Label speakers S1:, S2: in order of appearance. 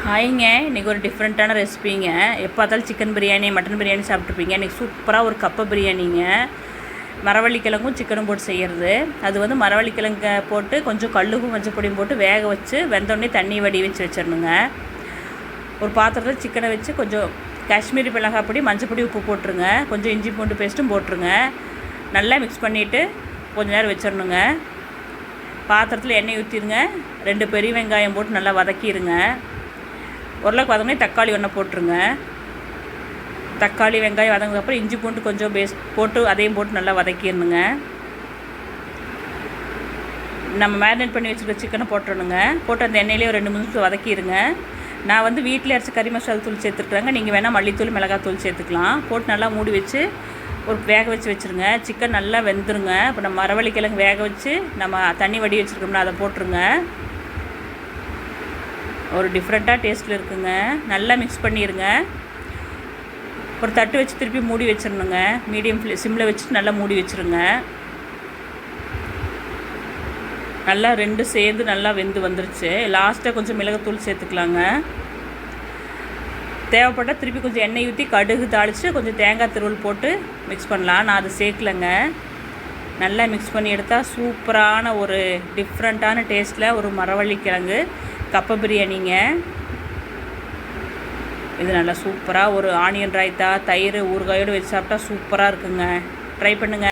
S1: ஹாய்ங்க, இன்றைக்கி ஒரு டிஃப்ரெண்ட்டான ரெசிபிங்க. எப்போ பார்த்தாலும் சிக்கன் பிரியாணி, மட்டன் பிரியாணி சாப்பிட்ருப்பீங்க. இன்றைக்கி சூப்பராக ஒரு கப்பை பிரியாணிங்க. மரவள்ளிக்கிழங்கும் சிக்கனும் போட்டு செய்கிறது. அது வந்து மரவள்ளிக்கிழங்க போட்டு கொஞ்சம் கல்லுக்கும் மஞ்சப்பொடியும் போட்டு வேக வச்சு வெந்தோடனே தண்ணி வடி வச்சு வச்சிடணுங்க. ஒரு பாத்திரத்தில் சிக்கனை வச்சு கொஞ்சம் காஷ்மீரி மிளகாய் பொடி, மஞ்சப்பொடி, உப்பு போட்டுருங்க. கொஞ்சம் இஞ்சி பூண்டு பேஸ்ட்டும் போட்டுருங்க. நல்லா மிக்ஸ் பண்ணிவிட்டு கொஞ்சம் நேரம் வச்சிடணுங்க. பாத்திரத்தில் எண்ணெய் ஊற்றிடுங்க. 2 பெரிய வெங்காயம் போட்டு நல்லா வதக்கிடுங்க. உருளைக்கு வதங்கினே தக்காளி ஒன்று போட்டுருங்க. தக்காளி வெங்காயம் வதங்கினதுக்கப்புறம் இஞ்சி பூண்டு கொஞ்சம் போட்டு அதையும் போட்டு நல்லா வதக்கிடணுங்க. நம்ம மேரினேட் பண்ணி வச்சுருக்க சிக்கனை போட்டுடணுங்க. போட்டு அந்த எண்ணெயிலே ஒரு 2 நிமிஷம் வதக்கிடுங்க. நான் வந்து வீட்டில் அரைச்சி கறி மசாலா தூள் சேர்த்துருக்குறேங்க. நீங்கள் வேணால் மல்லித்தூள், மிளகாத்தூள் சேர்த்துக்கலாம். போட்டு நல்லா மூடி வச்சு ஒரு வேக வச்சு வச்சுருங்க. சிக்கன் நல்லா வெந்துருங்க. இப்போ நம்ம மரவள்ளிக்கிழங்கு வேக வச்சு நம்ம தண்ணி வடி வச்சுருக்கோம்னா அதை போட்டுருங்க. ஒரு டிஃப்ரெண்ட்டாக டேஸ்ட்டில் இருக்குங்க. நல்லா மிக்ஸ் பண்ணிடுங்க. ஒரு தட்டு வச்சு திருப்பி மூடி வச்சிடணுங்க. மீடியம் சிம்மில் வச்சுட்டு நல்லா மூடி வச்சுருங்க. நல்லா 2 சேர்ந்து நல்லா வெந்து வந்துருச்சு. லாஸ்ட்டாக கொஞ்சம் மிளகுத்தூள் சேர்த்துக்கலாங்க. தேவைப்பட்டால் திருப்பி கொஞ்சம் எண்ணெய் ஊற்றி கடுகு தாளித்து கொஞ்சம் தேங்காய் திருவல் போட்டு மிக்ஸ் பண்ணலாம். நான் அது சேர்க்கலைங்க. நல்லா மிக்ஸ் பண்ணி எடுத்தால் சூப்பரான ஒரு டிஃப்ரெண்ட்டான டேஸ்ட்டில் ஒரு மரவள்ளிக்கிழங்கு கப்பை பிரியாணிங்க. இது நல்லா சூப்பராக ஒரு ஆனியன் ரைத்தா, தயிர், ஊறுகாயோடு வச்சு சாப்பிட்டா சூப்பராக இருக்குங்க. ட்ரை பண்ணுங்கள்.